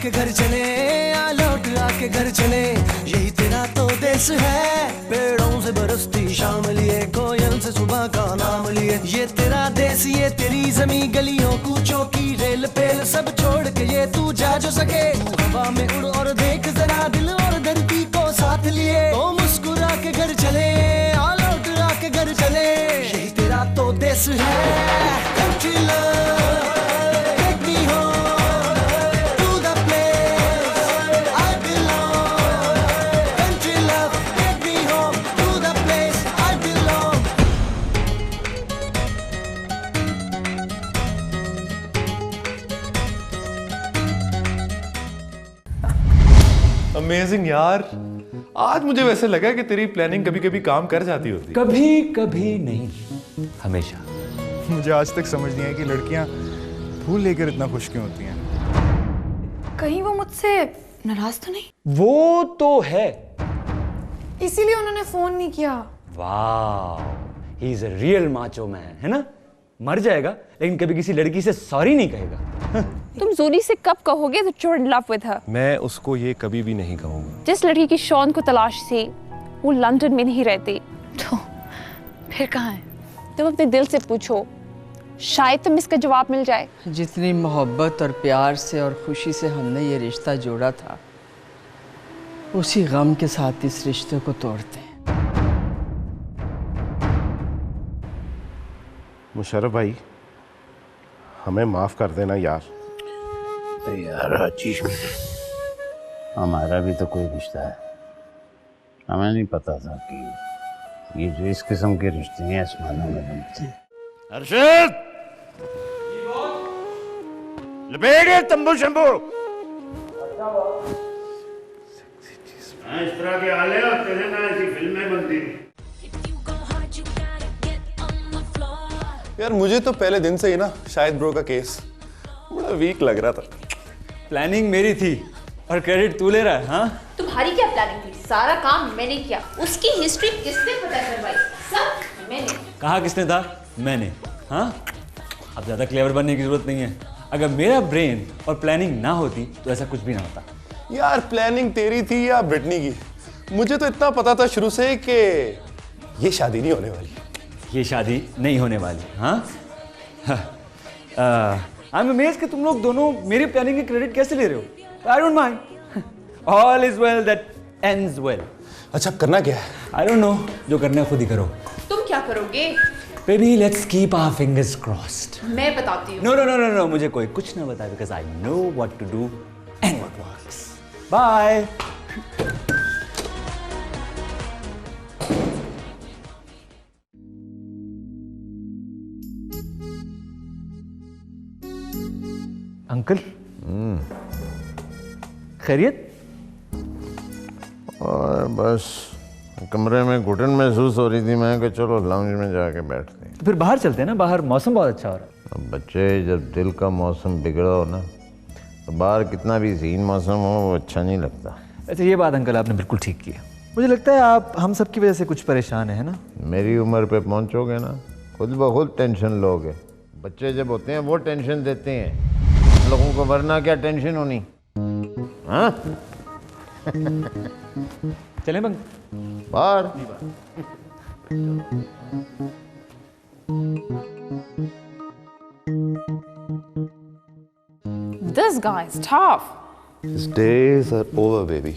आके घर चले, आ लौट आके घर चले, यही तेरा तो देश है। पेड़ों से बरसती शाम लिए, कोयल से सुबह का नाम लिए, ये तेरा देश, ये तेरी जमी, गलियों कूचों की रेल पेल सब छोड़ के ये तू जा जो सके। हवा में उड़ और देख जरा, दिल और धरती को साथ लिए, तो मुस्कुरा के घर चले, आ लौट आके घर चले, यही तेरा तो देश है। Country love, take me home to the place I belong. Country love, take me home to the place I belong. Amazing यार, आज मुझे वैसे लगा कि तेरी प्लानिंग कभी कभी काम कर जाती होती। कभी कभी नहीं, हमेशा। मुझे आज तक समझ नहीं आया कि लड़कियां फूल लेकर इतना खुश क्यों होती हैं। कहीं वो मुझसे नाराज तो नहीं? वो तो है, इसीलिए उन्होंने फोन नहीं किया। वाह, he is a real macho man, है ना? मर जाएगा लेकिन कभी किसी लड़की से सॉरी नहीं कहेगा। तुम जोरी से कब कहोगे that you're in love with her? मैं उसको ये कभी भी नहीं कहूंगा। जिस लड़की की शॉन को तलाश थी वो लंदन में नहीं रहती। तो फिर कहाँ है? तुम अपने दिल से पूछो, शायद तुम इसका जवाब मिल जाए। जितनी मोहब्बत और प्यार से और खुशी से हमने ये रिश्ता जोड़ा था, उसी गम के साथ इस रिश्ते को तोड़ते हैं। मुशर्रफ भाई, हमें माफ कर देना यार। यार हाजी, हमारा भी तो कोई रिश्ता है, हमें नहीं पता था कि ये जो इस किस्म के रिश्ते हैं आसमानों में बनते हैं। अरशद, लपेटे तंबू शंबू। इस तरह के आले होते हैं ना, ऐसी फिल्में बनती। यार मुझे तो पहले दिन से ही ना शाहिद ब्रो का केस बड़ा वीक लग रहा था। प्लानिंग मेरी थी और क्रेडिट तू ले रहा है, हाँ? तुम्हारी क्या प्लानिंग थी? सारा काम मैंने किया। उसकी हिस्ट्री किसने पता करवाई? सब मैंने। कहा किसने था? मैंने। हाँ, अब ज्यादा क्लेवर बनने की जरूरत नहीं है। अगर मेरा ब्रेन और प्लानिंग ना होती तो ऐसा कुछ भी ना होता। यार प्लानिंग तेरी थी या ब्रिटनी की? मुझे तो इतना पता था शुरू से कि ये शादी नहीं होने वाली। ये शादी नहीं होने वाली, हाँ? आई एम अमेज्ड कि तुम लोग दोनों मेरी प्लानिंग के क्रेडिट कैसे ले रहे हो? I don't mind. All is well that ends well. अच्छा अब करना क्या है? आई डोंट नो, जो करना है खुद ही करो। तुम क्या करोगे? Baby let's keep our fingers crossed. मैं बताती हूँ। No no no no no, मुझे कोई कुछ ना बताए because I know what to do and what works. Bye. Uncle, खैरियत? और बस कमरे में घुटन महसूस हो रही थी, मैं कि चलो लाउंज में जाके बैठते हैं। तो फिर बाहर चलते हैं ना, बाहर मौसम बहुत अच्छा हो रहा है। अब बच्चे, जब दिल का मौसम बिगड़ा हो ना, तो बाहर कितना भी हसीन मौसम हो वो अच्छा नहीं लगता। अच्छा ये बात अंकल आपने बिल्कुल ठीक की है। मुझे लगता है आप हम सब की वजह से कुछ परेशान है ना? मेरी उम्र पे पहुंचोगे ना, खुद ब खुद टेंशन लोगे। बच्चे जब होते हैं वो टेंशन देते हैं लोगों को, वरना क्या टेंशन होनी। हाँ चलें बंग बाहर। This guy is tough. His days are over, baby.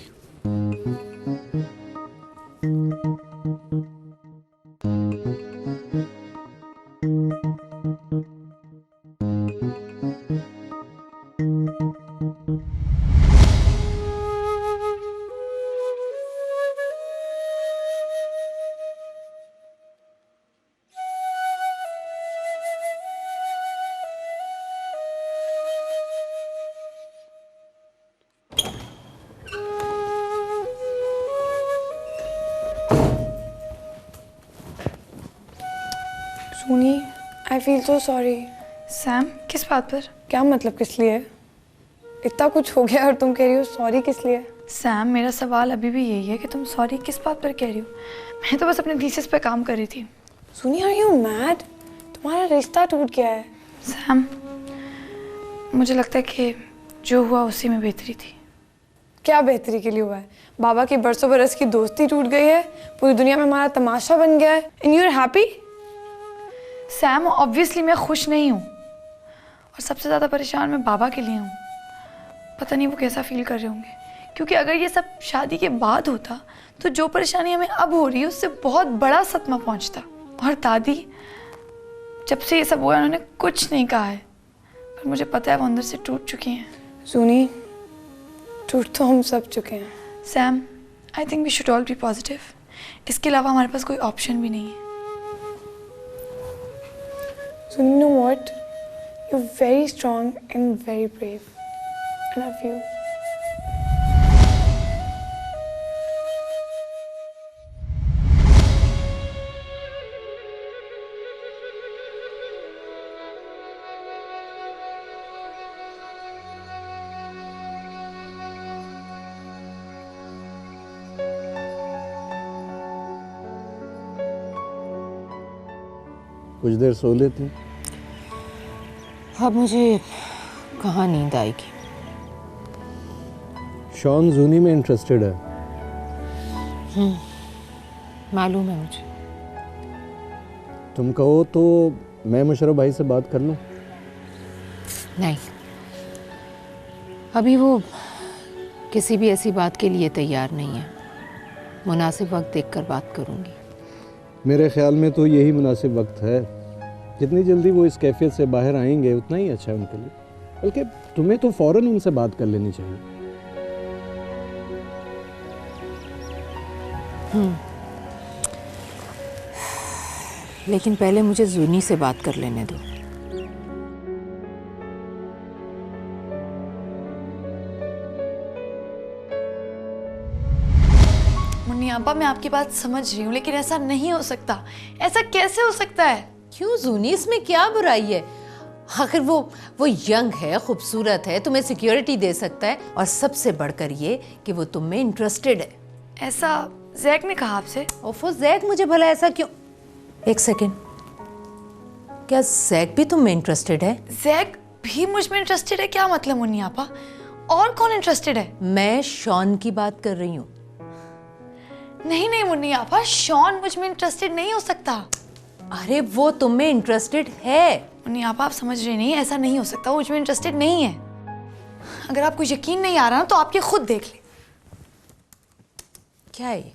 Sonny, I feel so sorry. Sam, किस बात पर? क्या मतलब किस लिए? इतना कुछ हो गया और तुम कह रही हो सॉरी किस लिए? सैम, मेरा सवाल अभी भी यही है कि तुम सॉरी किस बात पर कह रही हो? मैं तो बस अपने थीसिस पे काम कर रही थी। Sonny, are you mad? तुम्हारा रिश्ता टूट गया है। सैम, मुझे लगता है कि जो हुआ उसी में बेहतरी थी। क्या बेहतरी के लिए हुआ है? बाबा की बरसों बरस की दोस्ती टूट गई है, पूरी दुनिया में हमारा तमाशा बन गया है, and you are happy? Sam, obviously मैं खुश नहीं हूँ और सबसे ज़्यादा परेशान मैं बाबा के लिए हूँ। पता नहीं वो कैसा फील कर रहे होंगे, क्योंकि अगर ये सब शादी के बाद होता तो जो परेशानी हमें अब हो रही है उससे बहुत बड़ा सदमा पहुँचता। और दादी, जब से ये सब हुआ उन्होंने कुछ नहीं कहा है, पर मुझे पता है वो अंदर से टूट चुकी हैं। सुनी, टूट तो हम सब चुके हैं। Sam, I think we should all be positive. इसके अलावा हमारे पास कोई ऑप्शन भी नहीं है। So you know what? You're very strong and very brave. I love you. कुछ देर सो लेती। अब मुझे कहाँ नींद आएगी। शॉन जूनी में इंटरेस्टेड है। मालूम है मुझे। तुम कहो तो मैं मुशर्रफ भाई से बात कर लूं? नहीं, अभी वो किसी भी ऐसी बात के लिए तैयार नहीं है। मुनासिब वक्त देखकर बात करूंगी। मेरे ख्याल में तो यही मुनासिब वक्त है। जितनी जल्दी वो इस कैफियत से बाहर आएंगे उतना ही अच्छा है उनके लिए। बल्कि तुम्हें तो फौरन उनसे बात कर लेनी चाहिए। लेकिन पहले मुझे जूनी से बात कर लेने दो। मुन्नी आपा, मैं आपकी बात समझ रही हूँ, लेकिन ऐसा नहीं हो सकता। ऐसा कैसे हो सकता है? क्यों जूनी, इसमें क्या बुराई है? आखिर वो यंग है, खूबसूरत है, तुम्हें सिक्योरिटी दे सकता है, और सबसे बढ़कर ये कि वो तुम में इंटरेस्टेड है। ऐसा जैक ने कहा आपसे? ओफो जैक, मुझे भला ऐसा क्यों? एक सेकेंड, क्या जैक भी तुम में इंटरेस्टेड है? जैक भी मुझ में इंटरेस्टेड है? क्या मतलब मुन्नी आपा? और कौन इंटरेस्टेड है? मैं शॉन की बात कर रही हूँ। नहीं नहीं मुन्नी आपा, शॉन मुझ में इंटरेस्टेड नहीं हो सकता। अरे वो तुम में इंटरेस्टेड है। मुन्नी आपा, आप समझ रहे नहीं, ऐसा नहीं हो सकता। वो मुझ में इंटरेस्टेड नहीं है। अगर आपको यकीन नहीं आ रहा ना तो आप ये खुद देख ले। क्या है?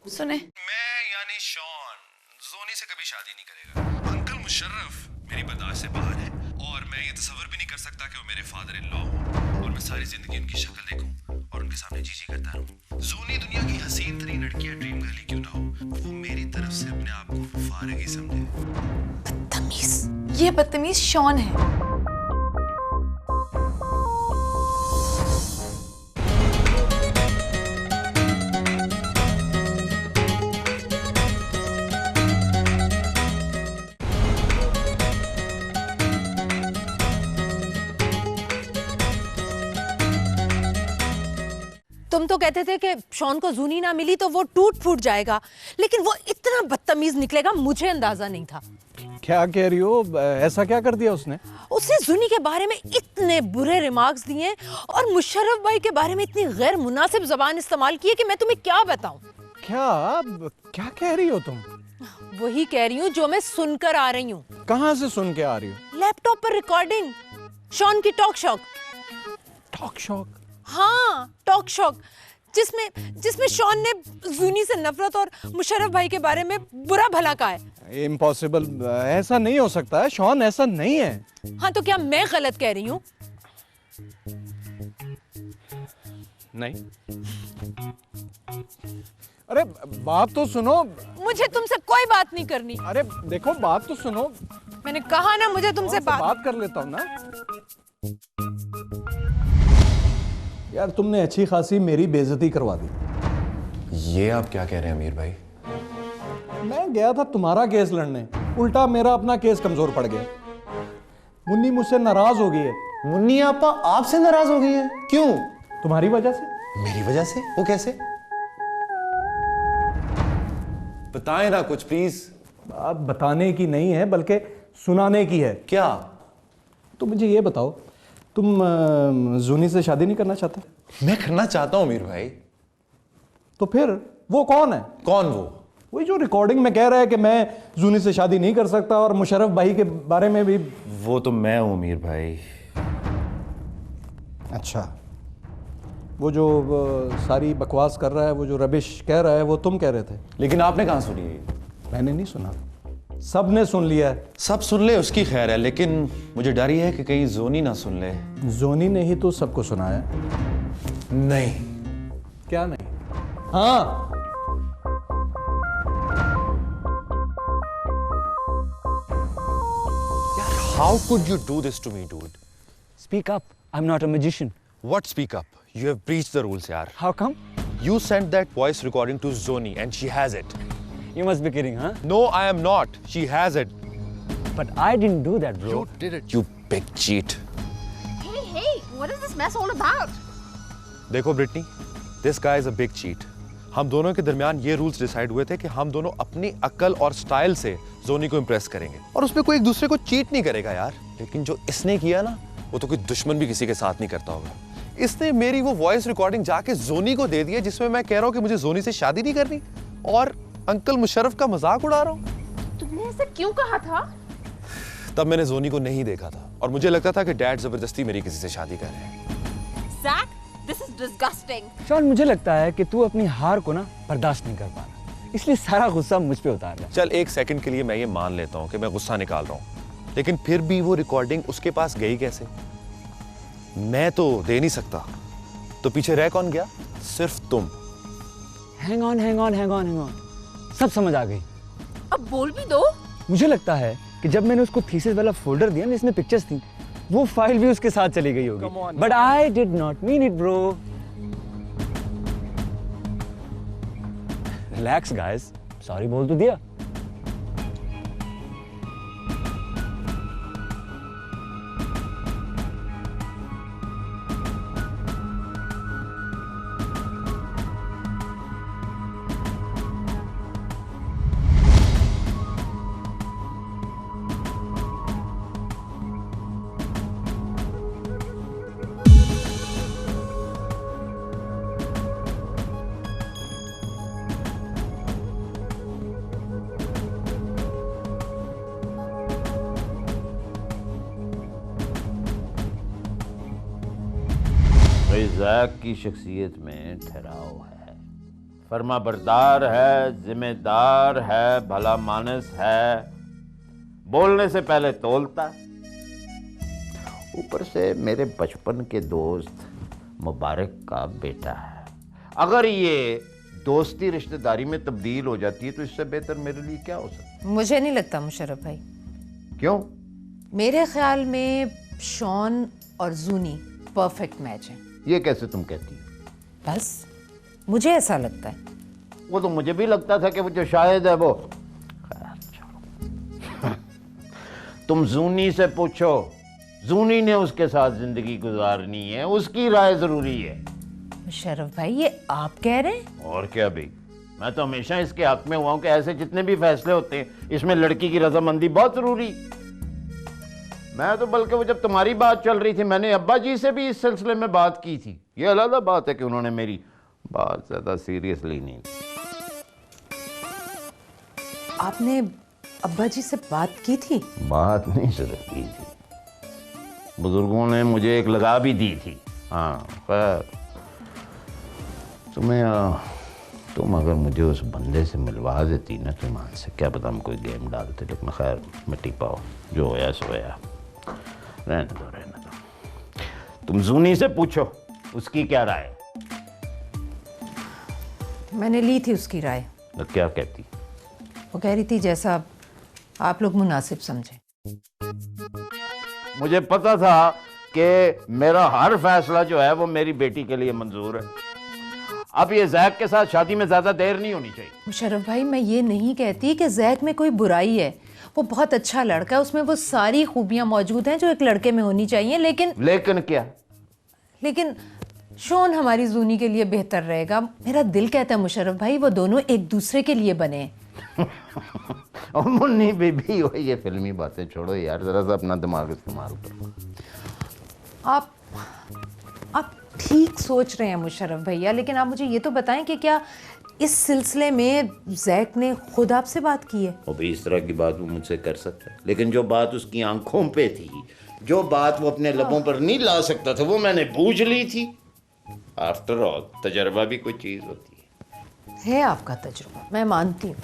सुने, मैं यानी शॉन जोनी से कभी शादी नहीं करेगा। अंकल मुशर्रफ मेरी बर्दाश्त से बाहर है, और मैं ये तस्वर भी नहीं कर सकता कि वो मेरे फादर इन लॉ हो और मैं सारी जिंदगी उनकी शक्ल देखूं और उनके सामने जी करता रहूं। जोनी दुनिया की हसीन तरीन लड़की या ड्रीम गर्ल ही क्यों ना हो, वो मेरी तरफ से अपने आप को फारिग ही समझे। बदतमीज। ये बदतमीज शॉन है। तुम तो कहते थे कि शॉन को जूनी ना मिली तो वो टूट फूट जाएगा, लेकिन वो इतना बदतमीज निकलेगा मुझे अंदाजा नहीं था। क्या कह रही हो? ऐसा क्या कर दिया उसने? उसने जूनी के बारे में इतने बुरे रिमार्क्स दिए और मुशर्रफ भाई के बारे में इतनी गैर मुनासिब जबान इस्तेमाल की है कि मैं तुम्हें क्या बताऊं। क्या कह रही हो तुम? वही कह रही हूँ जो मैं सुनकर आ रही हूँ। कहाँ से सुन के आ रही हो? लैपटॉप पर रिकॉर्डिंग, शॉन की टॉक शॉक। Talk shock? हाँ, टॉक शॉक, जिसमें शॉन ने जूनी से नफरत और मुशर्रफ भाई के बारे में बुरा भला कहा है। इम्पॉसिबल, ऐसा नहीं हो सकता है शॉन, ऐसा नहीं है। हाँ तो क्या मैं गलत कह रही हूँ? नहीं। अरे बात तो सुनो। मुझे तुमसे कोई बात नहीं करनी। अरे देखो, बात तो सुनो। मैंने कहा ना मुझे तुमसे बात कर लेता हूँ ना। यार तुमने अच्छी खासी मेरी बेइज्जती करवा दी। ये आप क्या कह रहे हैं अमीर भाई? मैं गया था तुम्हारा केस लड़ने, उल्टा मेरा अपना केस कमजोर पड़ गया। मुन्नी मुझसे नाराज हो गई है। मुन्नी आपा आपसे नाराज हो गई है? क्यों? तुम्हारी वजह से। मेरी वजह से? वो कैसे? बताएं ना कुछ प्लीज। बात बताने की नहीं है बल्कि सुनाने की है। क्या? तो मुझे ये बताओ, तुम जूनी से शादी नहीं करना चाहते? मैं करना चाहता हूँ मीर भाई। तो फिर वो कौन है? कौन वो? वही जो रिकॉर्डिंग में कह रहा है कि मैं जूनी से शादी नहीं कर सकता, और मुशर्रफ भाई के बारे में भी। वो तो मैं हूँ मीर भाई। अच्छा, वो जो सारी बकवास कर रहा है, वो जो रबिश कह रहा है, वो तुम कह रहे थे? लेकिन आपने कहाँ सुनी है? मैंने नहीं सुना, सब ने सुन लिया है। सब सुन ले उसकी खैर है, लेकिन मुझे डर ही है कि कहीं जोनी ना सुन ले। जोनी ने ही तो सबको सुनाया। नहीं। क्या नहीं? हाँ, How could you do this to me, dude? Speak up. I'm not a magician. What speak up? You have breached the rules, yaar. How come? You sent that voice recording to Zoni and she has it. You must be kidding, huh? No, I am not. She has it. But I didn't do that, bro. You did it. You big cheat. Hey, what is this mess all about? देखो Britney, this guy is a big cheat. हम दोनों के दरमियान ये rules decide हुए थे कि हम दोनों अपनी अक्ल और स्टाइल से जोनी को इम्प्रेस करेंगे, और उसमें कोई एक दूसरे को चीट नहीं करेगा यार। लेकिन जो इसने किया ना, वो तो कोई दुश्मन भी किसी के साथ नहीं करता होगा। इसने मेरी वो वॉइस रिकॉर्डिंग जाके जोनी को दे दी है, जिसमें मैं कह रहा हूँ कि मुझे जोनी से शादी नहीं करनी, और अंकल मुशर्रफ का मजाक उड़ा रहा हूँ। तुमने ऐसा क्यों कहा था? तब मैंने जोनी को नहीं देखा था, और मुझे लगता था कि डैड जबरदस्ती मेरी किसी से शादी कर रहे हैं। Zach, this is disgusting. Shaun, मुझे लगता है कि तू अपनी हार को ना बर्दाश्त नहीं कर पा रहा, इसलिए सारा गुस्सा मुझ पे उतार रहा। चल एक सेकंड के लिए मैं ये मान लेता हूँ कि मैं गुस्सा निकाल रहा हूँ, लेकिन फिर भी वो रिकॉर्डिंग उसके पास गई कैसे? मैं तो दे नहीं सकता, तो पीछे रह कौन गया? सिर्फ तुम। हैंग ऑन, सब समझ आ गई। अब बोल भी दो। मुझे लगता है कि जब मैंने उसको थीसिस वाला फोल्डर दिया ना, जिसमें पिक्चर्स थी, वो फाइल भी उसके साथ चली गई होगी। But I did not mean it, bro. Relax guys, sorry बोल तो दिया। जैक की शख्सियत में ठहराव है, फर्माबरदार है, जिम्मेदार है, भला मानस है, बोलने से पहले तोलता, ऊपर से मेरे बचपन के दोस्त मुबारक का बेटा है। अगर ये दोस्ती रिश्तेदारी में तब्दील हो जाती है तो इससे बेहतर मेरे लिए क्या हो सकता है? मुझे नहीं लगता मुशर्रफ भाई। क्यों? मेरे ख्याल में शॉन और जूनी परफेक्ट मैच है। ये कैसे तुम कहती हो? बस मुझे ऐसा लगता है। वो तो मुझे भी लगता था कि वो जो शायद है वो। तुम जूनी से पूछो, जूनी ने उसके साथ जिंदगी गुजारनी है, उसकी राय जरूरी है। मुशर्रफ भाई, ये आप कह रहे हैं? और क्या भाई, मैं तो हमेशा इसके हक में हुआ हूं कि ऐसे जितने भी फैसले होते हैं इसमें लड़की की रजामंदी बहुत जरूरी। मैं तो बल्कि वो जब तुम्हारी बात चल रही थी, मैंने अब्बा जी से भी इस सिलसिले में बात की थी। ये अलग बात है कि उन्होंने मेरी बात ज्यादा सीरियसली नहीं। आपने अब्बा जी से बात की थी? बात नहीं सिर्फ की थी, बुजुर्गों ने मुझे एक लगा भी दी थी। हाँ खैर, तुम अगर मुझे उस बंदे से मिलवा देती ना, तुम आज से क्या पता हम कोई गेम डालते, लेकिन खैर मिट्टी पाओ, जो होया सो होया, रहने दो। तुम जूनी से पूछो उसकी क्या राय। मैंने ली थी उसकी राय। तो क्या कहती? वो कह रही थी जैसा आप लोग मुनासिब समझे। मुझे पता था कि मेरा हर फैसला जो है वो मेरी बेटी के लिए मंजूर है। अब ये जैक के साथ शादी में ज्यादा देर नहीं होनी चाहिए। मुशर्रफ भाई, मैं ये नहीं कहती कि जैक में कोई बुराई है, वो बहुत अच्छा लड़का है, उसमें वो सारी खूबियां मौजूद हैं जो एक लड़के में होनी चाहिए। लेकिन क्या? लेकिन शॉन हमारी जूनी के लिए बेहतर रहेगा। मेरा दिल कहता है मुशर्रफ भाई, वो दोनों एक दूसरे के लिए बने। मुन्नी बीबी, ये फिल्मी बातें छोड़ो यार, जरा सा अपना दिमाग इस्तेमाल करो। आप ठीक सोच रहे हैं मुशर्रफ भैया, लेकिन आप मुझे ये तो बताएं कि क्या इस सिलसिले में जैक ने खुद आपसे बात की है? वो भी इस तरह की बात वो मुझसे कर सकता है, लेकिन जो बात उसकी आंखों पे थी, जो बात वो अपने लबों पर नहीं ला सकता था, वो मैंने बूझ ली थी। आफ्टर ऑल तजर्बा भी कोई चीज़ होती है आपका तजुर्बा, मैं मानती हूँ,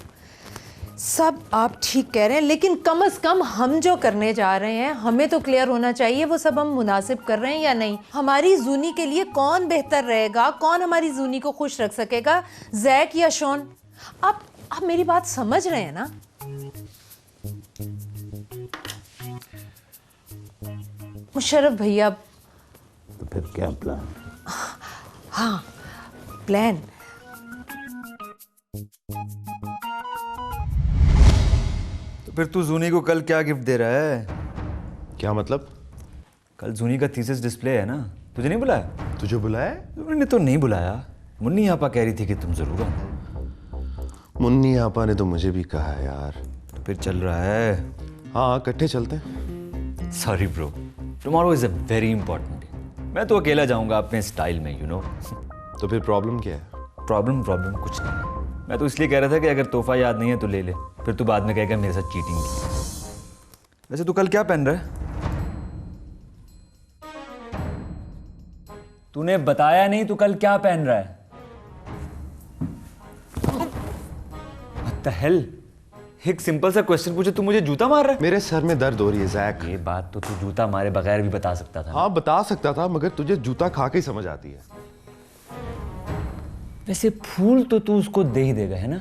सब आप ठीक कह रहे हैं, लेकिन कम से कम हम जो करने जा रहे हैं हमें तो क्लियर होना चाहिए वो सब हम मुनासिब कर रहे हैं या नहीं। हमारी जूनी के लिए कौन बेहतर रहेगा, कौन हमारी जूनी को खुश रख सकेगा, जैक या शॉन? आप मेरी बात समझ रहे हैं ना? मुशर्रफ भैया, तो फिर क्या प्लान? हाँ, प्लान फिर तू जूनी को कल क्या गिफ्ट दे रहा है? क्या मतलब? कल जूनी का थीसिस डिस्प्ले है ना, तुझे नहीं बुलाया? तुझे बुलाया? उन्होंने तो नहीं बुलाया। मुन्नी आपा कह रही थी कि तुम जरूर आओ। मुन्नी आपा ने तो मुझे भी कहा है यार। तो फिर चल रहा है? हाँ, इकट्ठे चलते हैं। Sorry bro, tomorrow is a very important day. मैं तो अकेला जाऊंगा अपने स्टाइल में, यू नो। तो फिर प्रॉब्लम क्या है? प्रॉब्लम कुछ नहीं है। मैं तो इसलिए कह रहा था कि अगर तोहफा याद नहीं है तो ले ले, फिर तू बाद में कहेगा मेरे साथ चीटिंग की। वैसे तू कल क्या पहन रहा है? तूने बताया नहीं तू कल क्या पहन रहा है? What the hell? एक सिंपल सा क्वेश्चन पूछे तू मुझे जूता मार रहा है? मेरे सर में दर्द हो रही है जैक। ये बात तो तू जूता मारे बगैर भी बता सकता था। हाँ, बता सकता था, मगर तुझे जूता खा के ही समझ आती है। वैसे फूल तो तू उसको दे ही देगा, है ना?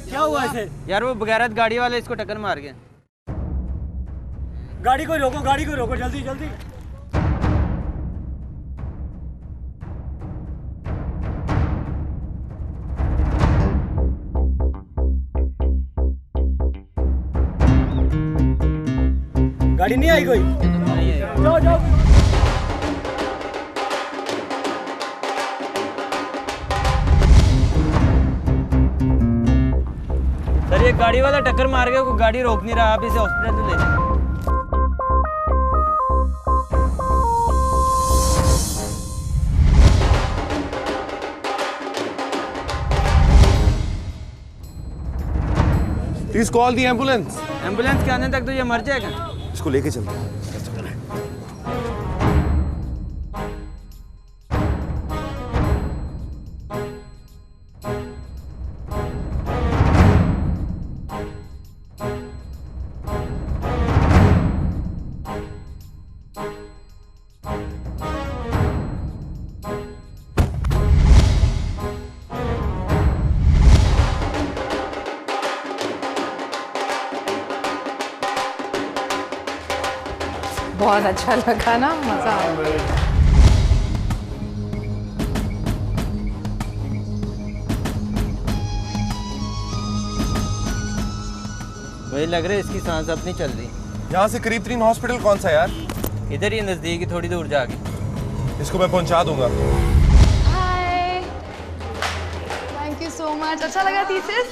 क्या हुआ इसे? यार वो बगैरत गाड़ी वाले इसको टक्कर मार गए। गाड़ी को रोको, जल्दी जल्दी। गाड़ी नहीं आई कोई? जाओ। सर ये गाड़ी वाला टक्कर मार गया, कोई गाड़ी रोक नहीं रहा, आप इसे हॉस्पिटल ले जाओ। Please call the ambulance. Ambulance के आने तक तो ये मर जाएगा। इसको लेके चलते हैं। बहुत अच्छा लगा ना, मजा आया। वही लग रहा है इसकी सांस अब नहीं चल रही। यहाँ से करीब तरीन हॉस्पिटल कौन सा यार? इधर ही नजदीक ही, थोड़ी दूर जाके। इसको मैं पहुँचा दूंगा। हाय, थैंक यू सो मच। अच्छा लगा थीसिस?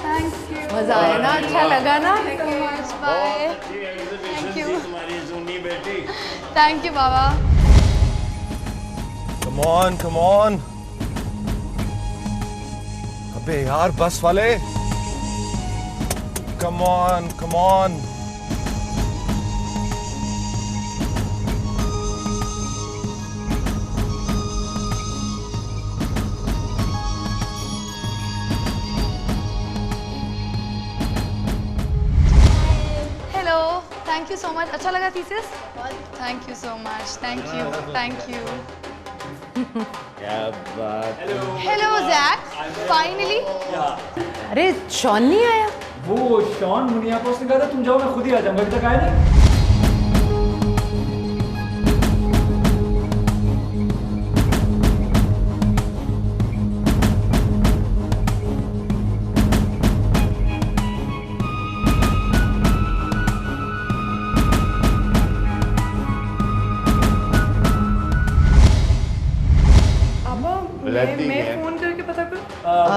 Thank you. मजा आया ना? अच्छा लगा ना? बाय। थैंक यू बाबा। Come on. अबे यार बस वाले, come on. Hello, thank you so much. अच्छा लगा thesis? Thank you so much. Thank you. क्या बात। Hello Jack, finally. अरे शॉन नहीं आया? वो शॉन मुनिया को उसने कहा था तुम जाओ मैं खुद ही आ जाऊंगा, अभी तक आया नहीं।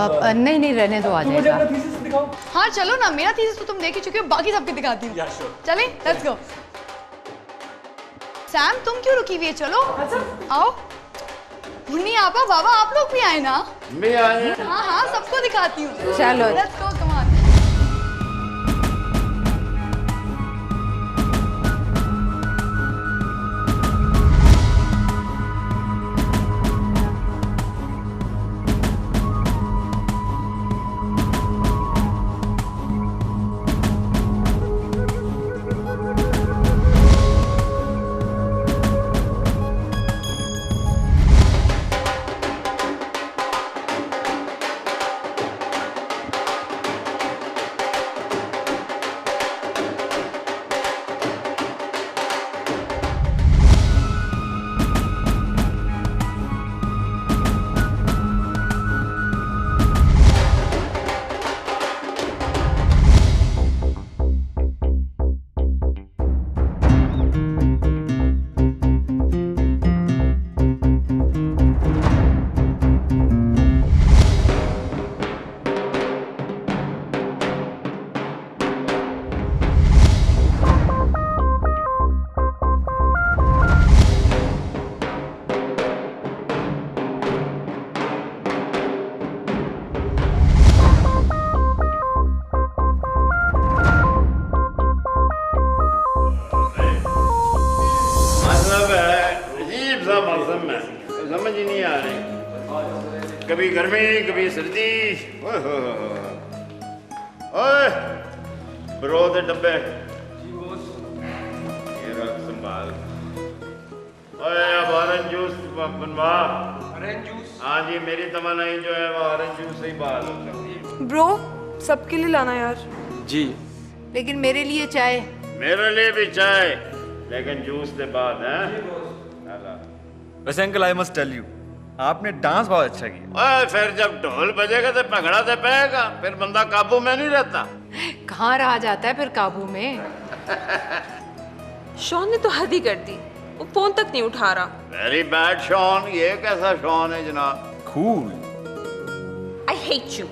नहीं नहीं रहने दो, आ जाएगा। हाँ चलो ना, मेरा थीसिस तो तुम देख ही चुके हो, बाकी सबके दिखाती हूँ। चले, लेट्स गो। सैम तुम क्यों रुकी हुई है? चलो आओ। मुन्नी आपा बाबा आप लोग भी आए ना? मैं आए। हाँ हाँ सबको दिखाती हूँ। चलो लेट्स गो, कम ऑन। समझ ही नहीं आ रही, कभी गर्मी कभी सर्दी। ओए ब्रो दे डब्बे ये रख संभाल। ओए अब ऑरेंज जूस बनवा। Orange juice? हाँ जी, मेरी तमन्नाई जो है वो ऑरेंज जूस से ही बाहर होता है। ब्रो सबके लिए लाना यार। जी। लेकिन मेरे लिए चाय। मेरे लिए भी चाय, लेकिन जूस के बाद है। वैसे uncle I must tell you, आपने डांस बहुत अच्छा किया। ओए फिर जब ढोल बजेगा तो पगड़ा तो पाएगा, फिर बंदा काबू में नहीं रहता। कहाँ रहा जाता है फिर काबू में। शॉन ने तो हद ही कर दी, वो फोन तक नहीं उठा रहा। वेरी बैड शॉन, ये कैसा शॉन है जनाब? Cool. I hate you.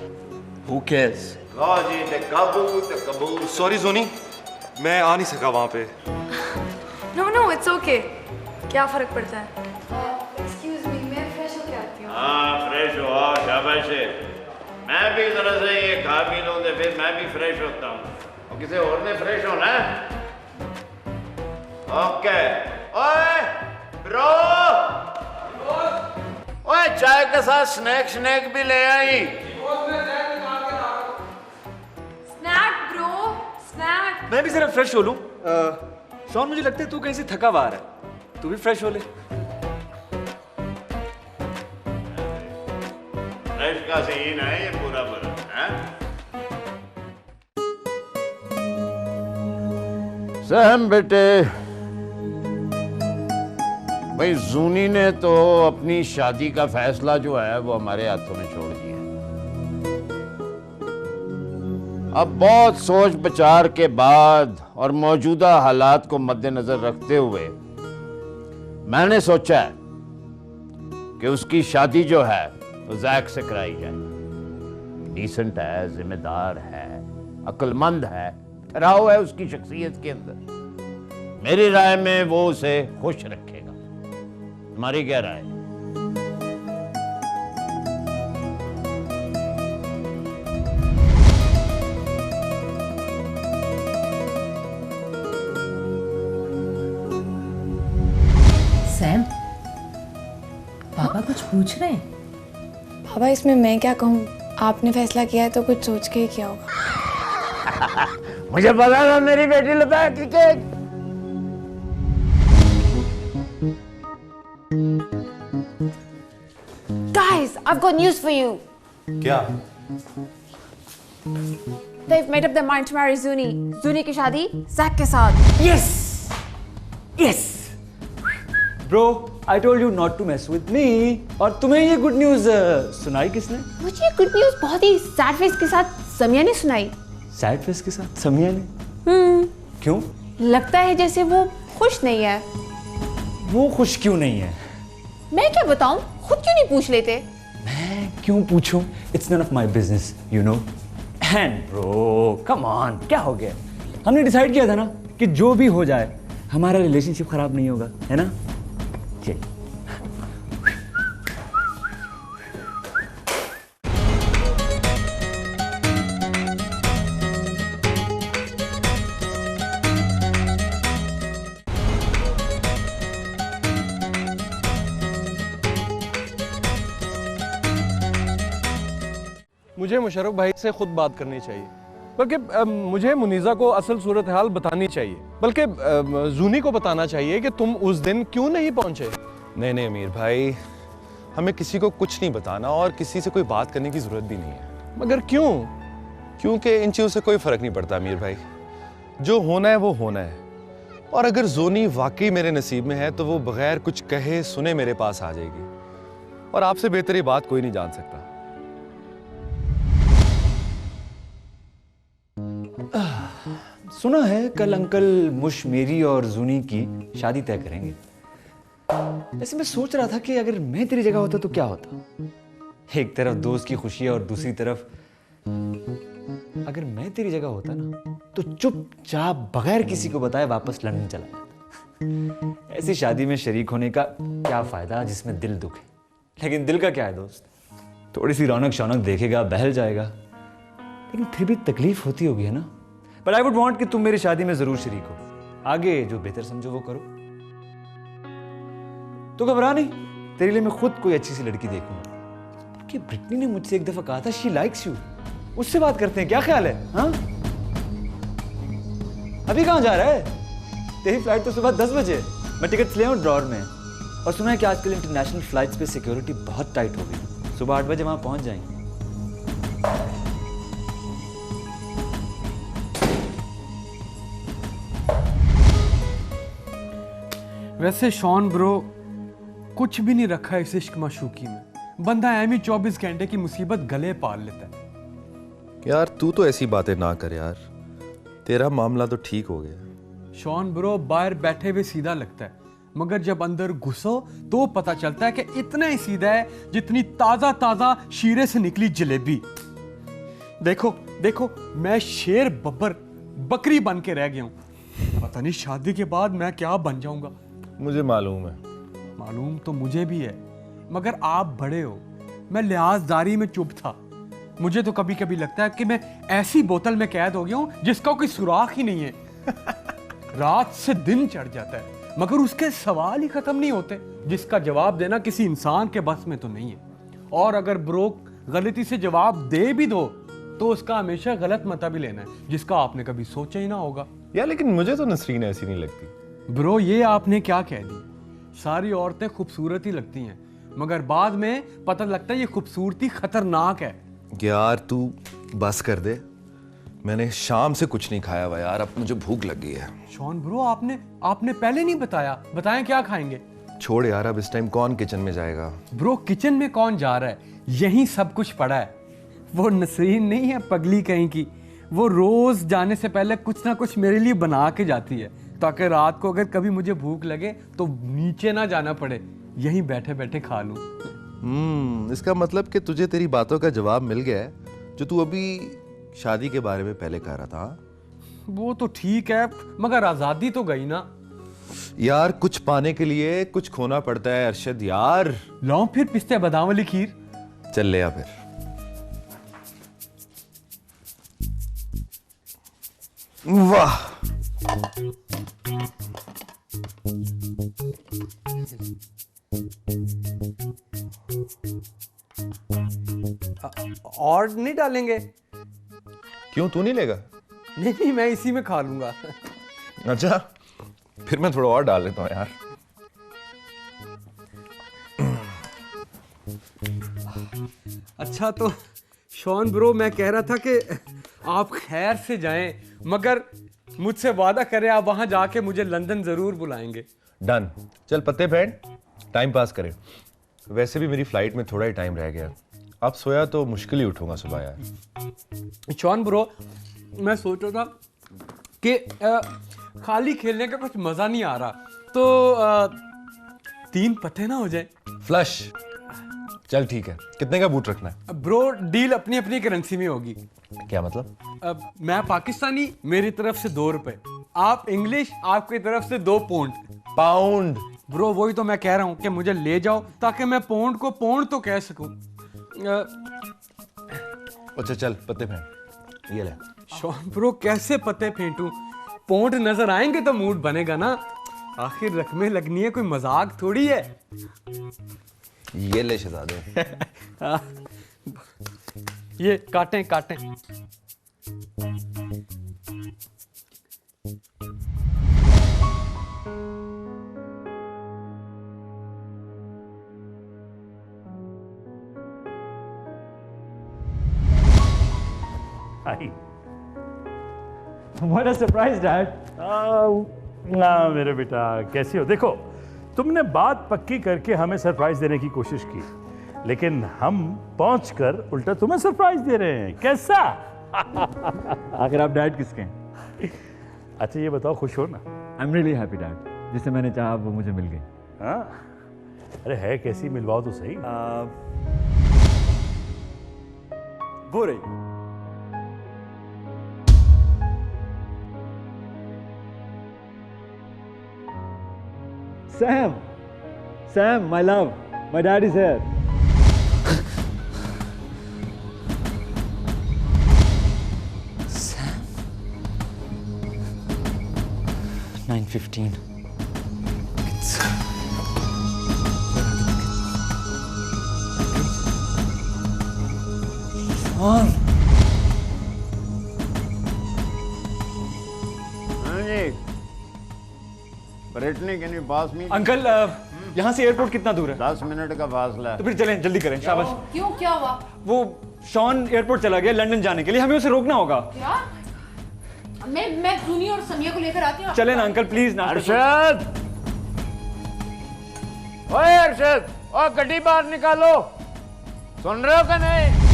Who cares? लो जी, ते कबूल। सॉरी जोनी, मैं आ नहीं सका वहाँ पे। नो नो इट्स ओके, क्या फर्क पड़ता है। एक्सक्यूज मी, मैं फ्रेश होके आती हूँ। हाँ फ्रेश हो, आओ, शाबाश है। मैं भी जरा से ये खा पी लूँ तो फिर मैं भी फ्रेश होता हूँ, और किसी और ने फ्रेश होना है। ओके। ओए ब्रो, ओए चाय के साथ स्नैक भी ले आई। Snack bro, snack. मैं भी जरा फ्रेश हो लूं। शॉन मुझे लगता है तू कहीं से थका हुआ है, तू भी फ्रेश हो ले। फ्रेश का सीन है ये पूरा है। सहम बेटे, भाई जूनी ने तो अपनी शादी का फैसला जो है वो हमारे हाथों में छोड़ दिया। अब बहुत सोच विचार के बाद और मौजूदा हालात को मद्देनजर रखते हुए मैंने सोचा है कि उसकी शादी जो है वो जैक से कराई जाए। डिसेंट है, जिम्मेदार है, अक्लमंद है, ठहराव है उसकी शख्सियत के अंदर। मेरी राय में वो उसे खुश रखेगा। तुम्हारी क्या राय? सैम, पापा कुछ पूछ रहे हैं? पापा इसमें मैं क्या कहूँ, आपने फैसला किया है तो कुछ सोच के ही किया होगा। मुझे पता था मेरी बेटी लता cricket. Guys, I've got news for you. क्या? They've made up their mind to marry Zuni. Zuni की शादी जैक के साथ। Yes, yes. Bro, I told you not to mess with me. और तुम्हें ये गुड न्यूज़ सुनाई किसने? मुझे ये गुड न्यूज़ बहुत ही सैड फेस के साथ समिया ने सुनाई। सैड फेस के साथ समिया ने? क्यों? लगता है जैसे वो खुश नहीं है। वो खुश क्यों नहीं है? मैं क्या बताऊं, खुद क्यों नहीं पूछ लेते? मैं क्यों पूछूं? It's none of my business, you know. And bro come on, क्या हो गया? हमने डिसाइड किया था ना कि जो भी हो जाए हमारा रिलेशनशिप खराब नहीं होगा, है ना? चल। मुझे मुशर्रफ भाई से खुद बात करनी चाहिए, बल्कि मुझे मुनीज़ा को असल सूरत हाल बतानी चाहिए, बल्कि जूनी को बताना चाहिए कि तुम उस दिन क्यों नहीं पहुंचे। नहीं नहीं अमीर भाई, हमें किसी को कुछ नहीं बताना और किसी से कोई बात करने की जरूरत भी नहीं है। मगर क्यों? क्योंकि इन चीज़ों से कोई फर्क नहीं पड़ता अमीर भाई। जो होना है वो होना है, और अगर जोनी वाकई मेरे नसीब में है तो वो बगैर कुछ कहे सुने मेरे पास आ जाएगी, और आपसे बेहतर ये बात कोई नहीं जान सकता। सुना है कल अंकल मुश मेरी और जूनी की शादी तय करेंगे। वैसे मैं सोच रहा था कि अगर मैं तेरी जगह होता तो क्या होता। एक तरफ दोस्त की खुशी और दूसरी तरफ अगर मैं तेरी जगह होता ना तो चुपचाप बगैर किसी को बताए वापस लंदन चला जाता। ऐसी शादी में शरीक होने का क्या फायदा जिसमें दिल दुखे। लेकिन दिल का क्या है दोस्त, थोड़ी सी रौनक शौनक देखेगा, बहल जाएगा, लेकिन फिर भी तकलीफ होती होगी, है ना? बट आई वुड वांट कि तुम मेरी शादी में जरूर शरीक हो। आगे जो बेहतर समझो वो करो। तो घबरा नहीं, तेरे लिए मैं खुद कोई अच्छी सी लड़की देखूंगा। कि ब्रिटनी ने मुझसे एक दफा कहा था शी लाइक्स यू, उससे बात करते हैं, क्या ख्याल है? हाँ, अभी कहां जा रहा है? तेरी फ्लाइट तो सुबह 10 बजे। मैं टिकट ले आऊं ड्रॉर में। और सुना है कि आजकल इंटरनेशनल फ्लाइट्स पे सिक्योरिटी बहुत टाइट हो गई। सुबह 8 बजे वहां पहुंच जाएंगे। वैसे शॉन ब्रो, कुछ भी नहीं रखा इस इश्क माशूकी में। बंदा एमी 24 घंटे की मुसीबत गले पाल लेता है। यार तू तो ऐसी बातें ना कर यार, तेरा मामला तो ठीक हो गया। शॉन ब्रो बाहर बैठे हुए सीधा लगता है, मगर जब अंदर घुसो तो पता चलता है कि इतना ही सीधा है जितनी ताजा ताजा शीरे से निकली जलेबी। देखो देखो, मैं शेर बब्बर बकरी बन के रह गया हूं। पता नहीं शादी के बाद मैं क्या बन जाऊंगा। मुझे मालूम है। मालूम तो मुझे भी है, मगर आप बड़े हो, मैं लिहाजदारी में चुप था। मुझे तो कभी कभी लगता है कि मैं ऐसी बोतल में कैद हो गया हूं जिसका कोई सुराख ही नहीं है। रात से दिन चढ़ जाता है मगर उसके सवाल ही खत्म नहीं होते, जिसका जवाब देना किसी इंसान के बस में तो नहीं है। और अगर ब्रो गलती से जवाब दे भी दो तो उसका हमेशा गलत मतलब ही लेना है, जिसका आपने कभी सोचा ही ना होगा। यार लेकिन मुझे तो नसरीन ऐसी नहीं लगती। ब्रो ये आपने क्या कह दी? सारी औरतें खूबसूरत ही लगती हैं, मगर बाद में पता लगता है ये खूबसूरती खतरनाक है। यार तू बस कर दे, मैंने शाम से कुछ नहीं खाया हुआ यार, अब मुझे भूख लग गई है। शॉन ब्रो आपने पहले नहीं बताया, बताएं क्या खाएंगे? छोड़ यार, अब इस टाइम कौन किचन में जाएगा? ब्रो किचन में कौन जा रहा है, यहीं सब कुछ पड़ा है। वो नसरीन नहीं है पगली कहीं की, वो रोज जाने से पहले कुछ ना कुछ मेरे लिए बना के जाती है, ताकि रात को अगर कभी मुझे भूख लगे तो नीचे ना जाना पड़े, यहीं बैठे बैठे खा लूं। इसका मतलब कि तुझे तेरी बातों का जवाब मिल गया है जो तू अभी शादी के बारे में पहले कह रहा था। वो तो ठीक है, मगर आजादी तो गई ना। यार कुछ पाने के लिए कुछ खोना पड़ता है अरशद यार। लाओ फिर पिस्ते बादाम वाली खीर। चल ले आ फिर। वाह, और नहीं डालेंगे? क्यों, तू नहीं लेगा? नहीं मैं इसी में खा लूंगा। अच्छा फिर मैं थोड़ा और डाल लेता हूँ यार। अच्छा तो शॉन ब्रो, मैं कह रहा था कि आप खैर से जाएं, मगर मुझसे वादा करें आप वहां जाके मुझे लंदन जरूर बुलाएंगे। डन। चल पत्ते फेंट, टाइम पास करें। वैसे भी मेरी फ्लाइट में थोड़ा ही टाइम रह गया, अब सोया तो मुश्किल ही उठूंगा सुबह यार। शॉन ब्रो, मैं सोच रहा था कि खाली खेलने का कुछ मजा नहीं आ रहा, तो 3 पत्ते ना हो जाए? फ्लश। चल ठीक है, कितने का बूट रखना है? ब्रो डील अपनी अपनी करेंसी में होगी। क्या मतलब? अब मैं पाकिस्तानी, मेरी तरफ से 2 रुपए, आप इंग्लिश, आपकी तरफ से 2 पौंड। पाउंड? ब्रो वही तो मैं कह रहा हूँ कि मुझे ले जाओ ताकि मैं पौंड को पौंड तो कह सकूं। अच्छा चल पत्ते फेंक, ये ले। शॉन ब्रो कैसे पत्ते फेंटूं? पौंड नजर आएंगे तो मूड बनेगा ना, आखिर रकमें लगनी है, कोई मजाक थोड़ी है। ये ले शहजादे। ये काटें काटें। Hi. What a surprise, Dad. ना मेरे बेटा, कैसी हो? देखो, तुमने बात पक्की करके हमें सरप्राइज देने की कोशिश की, लेकिन हम पहुंचकर उल्टा तुम्हें सरप्राइज दे रहे हैं। कैसा? आखिर आप डैड किसके हैं? अच्छा ये बताओ, खुश हो ना? I am really happy dad, जिसे मैंने चाहा वो मुझे मिल गई। हाँ? अरे है कैसी, मिलवाओ तो सही। वो रही। Sam, my love, my dad is here. Sam. 9:15. On. Brittany, can you pass me? Uncle, यहाँ से एयरपोर्ट कितना दूर है? 10 मिनट का फासला है। तो फिर चलें, जल्दी करें। शाबाश। क्यों, क्या हुआ? वो शॉन एयरपोर्ट चला गया लंदन जाने के लिए, हमें उसे रोकना होगा। क्या? मैं जूनी और समिया को लेकर आती हूँ। चलें ना अंकल, प्लीज ना। अरशद, ओए अरशद, ओ गड्डी बाहर निकालो। सुन रहे हो कि नहीं?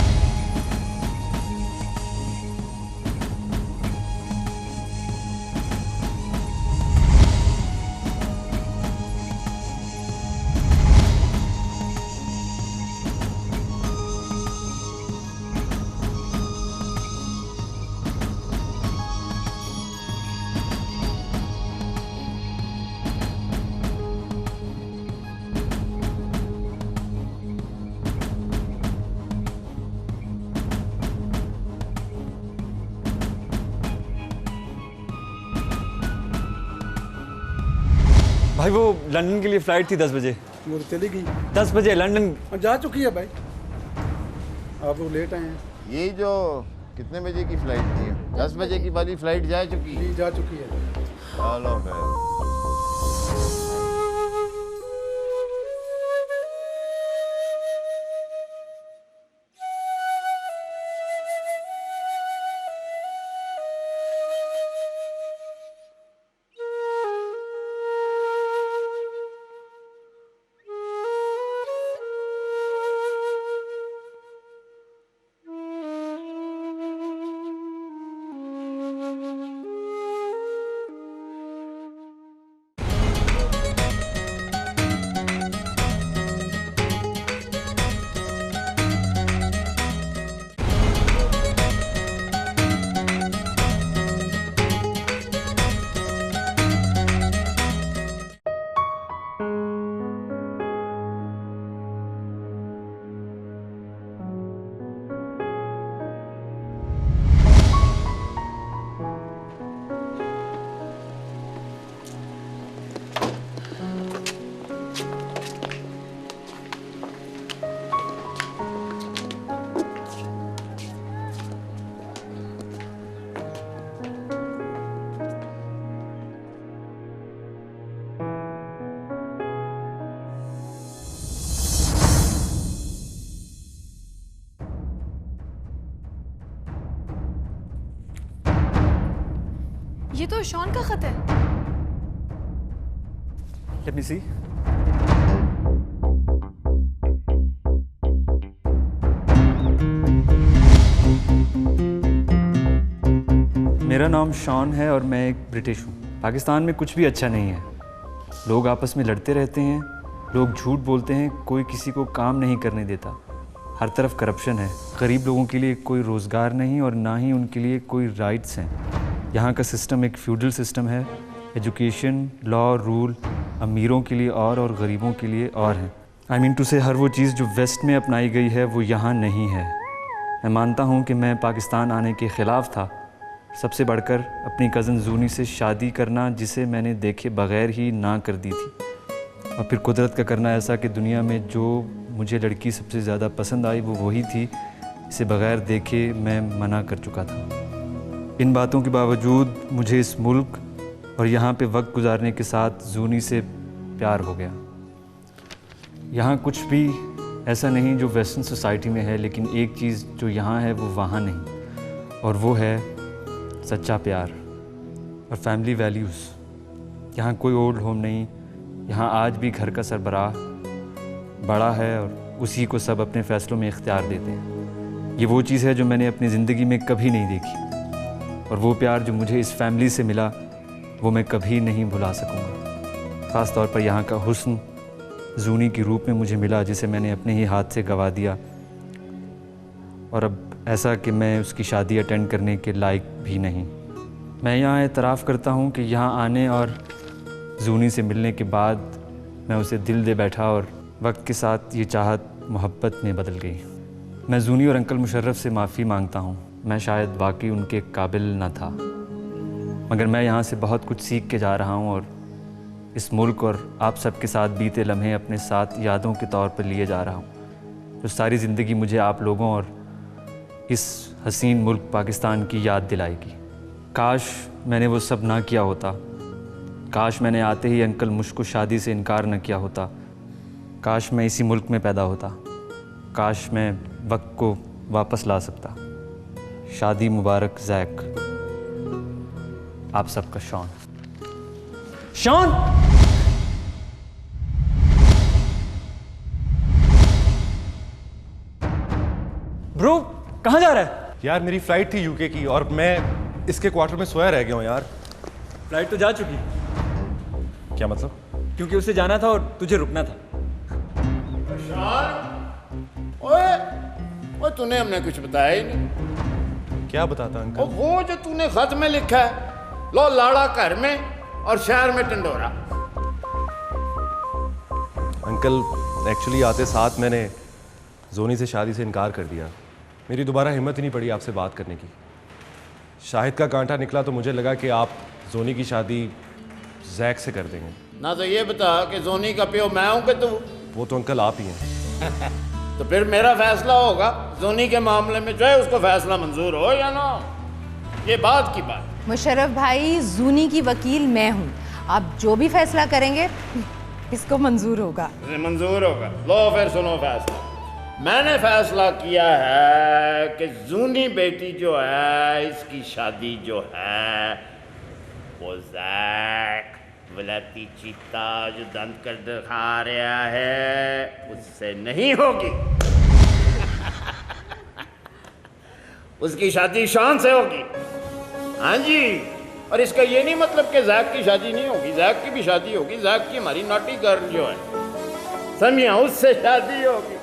भाई वो लंदन के लिए फ्लाइट थी 10 बजे। वो चली गई 10 बजे लंदन जा चुकी है भाई, आप लोग लेट आए हैं। यही जो कितने बजे की फ्लाइट थी? 10 बजे की वाली फ्लाइट जा चुकी है? जी जा चुकी है। चलो फिर। ये तो शॉन का खत है। Let me see. मेरा नाम शॉन है और मैं एक ब्रिटिश हूँ। पाकिस्तान में कुछ भी अच्छा नहीं है, लोग आपस में लड़ते रहते हैं, लोग झूठ बोलते हैं, कोई किसी को काम नहीं करने देता, हर तरफ करप्शन है, गरीब लोगों के लिए कोई रोज़गार नहीं और ना ही उनके लिए कोई राइट्स हैं। यहाँ का सिस्टम एक फ्यूडल सिस्टम है। एजुकेशन, लॉ, रूल अमीरों के लिए और गरीबों के लिए और है। आई मीन टू से हर वो चीज़ जो वेस्ट में अपनाई गई है वो यहाँ नहीं है। मैं मानता हूँ कि मैं पाकिस्तान आने के ख़िलाफ़ था, सबसे बढ़कर अपनी कज़न जूनी से शादी करना जिसे मैंने देखे बग़ैर ही ना कर दी थी, और फिर कुदरत का करना ऐसा कि दुनिया में जो मुझे लड़की सबसे ज़्यादा पसंद आई वो वही थी, इसे बग़ैर देखे मैं मना कर चुका था। इन बातों के बावजूद मुझे इस मुल्क और यहाँ पे वक्त गुजारने के साथ जूनी से प्यार हो गया। यहाँ कुछ भी ऐसा नहीं जो वेस्टर्न सोसाइटी में है, लेकिन एक चीज़ जो यहाँ है वो वहाँ नहीं, और वो है सच्चा प्यार और फैमिली वैल्यूज़। यहाँ कोई ओल्ड होम नहीं, यहाँ आज भी घर का सरबराह बड़ा है और उसी को सब अपने फ़ैसलों में इख्तियार देते हैं। ये वो चीज़ है जो मैंने अपनी ज़िंदगी में कभी नहीं देखी, और वो प्यार जो मुझे इस फैमिली से मिला वो मैं कभी नहीं भुला सकूँगा। ख़ास तौर पर यहाँ का हुस्न जूनी के रूप में मुझे मिला, जिसे मैंने अपने ही हाथ से गंवा दिया, और अब ऐसा कि मैं उसकी शादी अटेंड करने के लायक भी नहीं। मैं यहाँ एतराफ़ करता हूँ कि यहाँ आने और जूनी से मिलने के बाद मैं उसे दिल दे बैठा, और वक्त के साथ ये चाहत मोहब्बत में बदल गई। मैं जूनी और अंकल मुशर्रफ से माफ़ी मांगता हूँ। मैं शायद वाकई उनके काबिल न था, मगर मैं यहाँ से बहुत कुछ सीख के जा रहा हूँ, और इस मुल्क और आप सबके साथ बीते लम्हे अपने साथ यादों के तौर पर लिए जा रहा हूँ, जो सारी ज़िंदगी मुझे आप लोगों और इस हसीन मुल्क पाकिस्तान की याद दिलाएगी। काश मैंने वो सब ना किया होता, काश मैंने आते ही अंकल मुझको शादी से इनकार न किया होता, काश मैं इसी मुल्क में पैदा होता, काश मैं वक्त को वापस ला सकता। शादी मुबारक जैक। आप सबका शॉन। शॉन! ब्रो कहाँ जा रहा है? यार मेरी फ्लाइट थी यूके की, और मैं इसके क्वार्टर में सोया रह गया हूँ यार। फ्लाइट तो जा चुकी। क्या मतलब? क्योंकि उसे जाना था और तुझे रुकना था। ओए तूने हमने कुछ बताया ही नहीं। क्या बताता अंकल? वो जो तूने खत में लिखा है, लो लाड़ा घर में और शहर में टंडोरा। अंकल एक्चुअली आते साथ मैंने जोनी से शादी से इनकार कर दिया। मेरी दोबारा हिम्मत ही नहीं पड़ी आपसे बात करने की। शाहिद का कांटा निकला तो मुझे लगा कि आप जोनी की शादी जैक से कर देंगे। ना तो ये बता कि जोनी का प्यो मैं हूं कि तू? वो तो अंकल आप ही हैं। तो फिर मेरा फैसला होगा जोनी के मामले में, चाहे उसको फैसला मंजूर हो या ना। ये बात की बात। मुशर्रफ भाई, जूनी की वकील मैं हूँ, आप जो भी फैसला करेंगे इसको मंजूर होगा। मंजूर होगा। लो फिर सुनो फैसला। मैंने फैसला किया है कि जूनी बेटी जो है, इसकी शादी जो है वो जैक वलाती चीता जो दंत कर दिखा रहा है उससे नहीं होगी। उसकी शादी शान से होगी। हाँ जी। और इसका ये नहीं मतलब कि जैक की शादी नहीं होगी, जैक की भी शादी होगी। जैक की हमारी नॉटी गर्ल जो है, समझिया, उससे शादी होगी।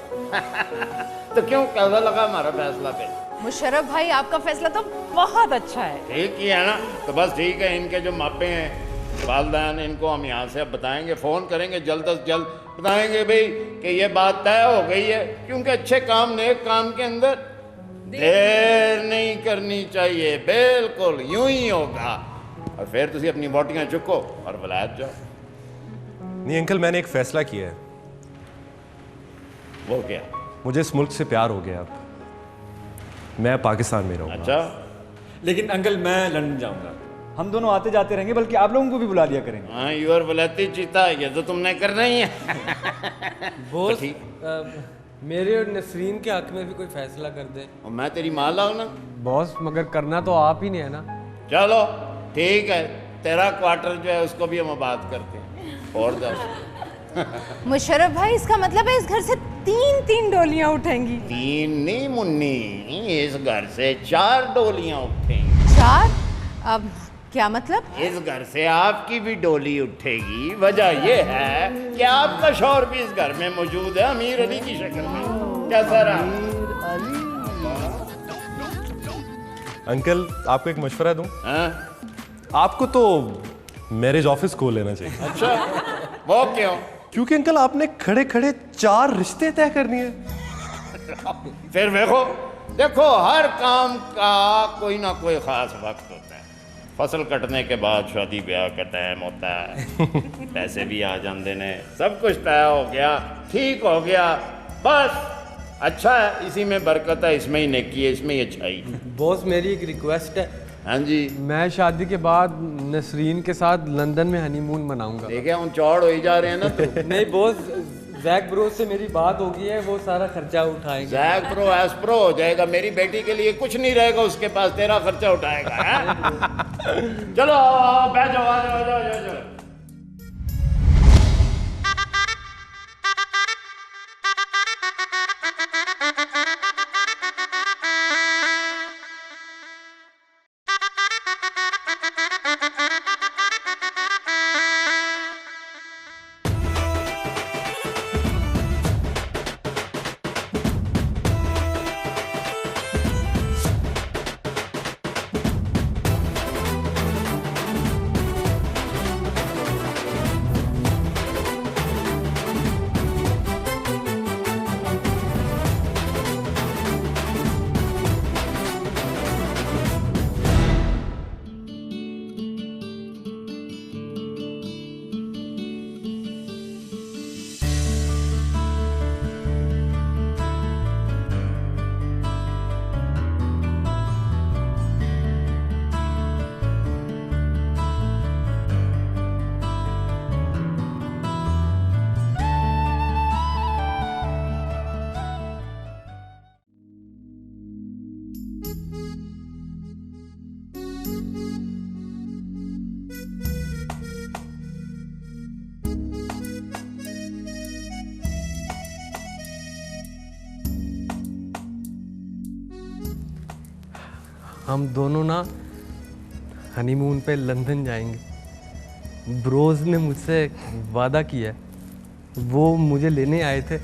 तो क्यों कैसा लगा हमारा फैसला पे? मुशर्रफ भाई, आपका फैसला तो बहुत अच्छा है। ठीक ही है ना? तो बस ठीक है। इनके जो मापे हैं, वालदैन, इनको हम यहाँ से अब बताएंगे, फ़ोन करेंगे, जल्द अज जल्द बताएंगे भाई कि ये बात तय हो गई है। क्योंकि अच्छे काम, नेक काम के अंदर देर नहीं करनी चाहिए। बिल्कुल यूं ही होगा। और फिर तुम अपनी बोटियाँ चुको और वलायत जाओ। नहीं अंकल, मैंने एक फैसला किया है। वो क्या? मुझे इस मुल्क से प्यार हो गया। अब मैं पाकिस्तान में रहूँगा। अच्छा। लेकिन अंकल मैं लंदन जाऊंगा। हम दोनों आते जाते रहेंगे, बल्कि आप लोगों को भी बुला लिया करेंगे। हाँ, यूर वलाती चीता, ये तो तुमने करना ही है। बोस, मेरे और नसरीन के हक में भी कोई फैसला कर दे। और मैं तेरी माँ लाऊं ना? बॉस, मगर करना तो आप ही नहीं है ना। चलो ठीक है, तेरा क्वार्टर जो है उसको भी हम बात करते हैं। और मुशर्रफ भाई, इसका मतलब है इस घर से 3 डोलियां उठेंगी? 3 नहीं मुन्नी, इस घर से 4 डोलियां उठेंगी। 4? अब क्या मतलब? इस घर से आपकी भी डोली उठेगी। वजह यह है कि आपका शौहर भी इस घर में मौजूद है, अमीर अली की शक्ल में। कैसा रहा? अंकल, आपको एक मशवरा दूं? आपको तो मैरिज ऑफिस खोल लेना चाहिए। अच्छा, वो क्यों? क्योंकि अंकल आपने खड़े खड़े 4 रिश्ते तय करनी है। फिर देखो हर काम का कोई ना कोई खास वक्त होता है। फसल कटने के बाद शादी ब्याह का टाइम होता है, पैसे भी आ जाते ने, सब कुछ तय हो गया, ठीक हो गया, बस अच्छा है, इसी में बरकत है, इसमें ही नेकी है, इसमें ही अच्छाई। बॉस, मेरी एक रिक्वेस्ट है। हाँ जी। मैं शादी के बाद नसरीन के साथ लंदन में हनीमून मनाऊंगा। देखिए हम चौड़ हो ही जा रहे हैं ना। तो नहीं बॉस, जैक ब्रो से मेरी बात हो गई है, वो सारा खर्चा उठाएंगे। जैक ब्रो एस्प्रो हो जाएगा, मेरी बेटी के लिए कुछ नहीं रहेगा उसके पास, तेरा खर्चा उठाएगा। चलो आओ, बैठ जाओ, आ जाओ। हम दोनों ना हनीमून पे लंदन जाएंगे। ब्रोज ने मुझसे वादा किया है, वो मुझे लेने आए थे।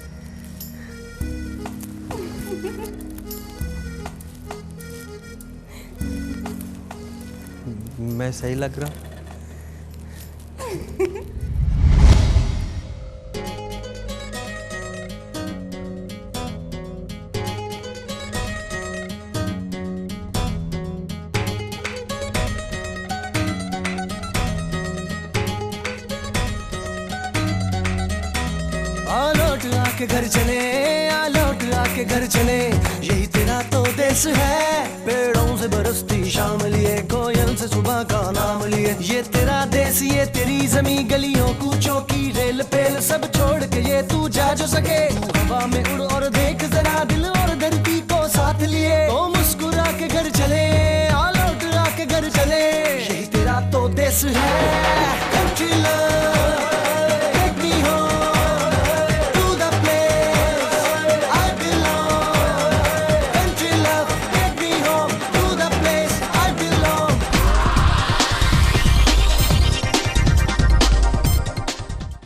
मैं सही लग रहा? आके घर चले, आ लौट आके घर चले, यही तेरा तो देश है। पेड़ों से बरसती शाम लिए, कोयल से सुबह का नाम लिए, ये तेरा देश, ये तेरी जमी, गलियों कूचों की रेल पेल सब छोड़ के ये तू जा जो सके। हवा में उड़ और देख जरा, दिल और धरती को साथ लिए, तो मुस्कुरा के घर चले, आ लौट आके घर चले, यही तेरा तो देश है।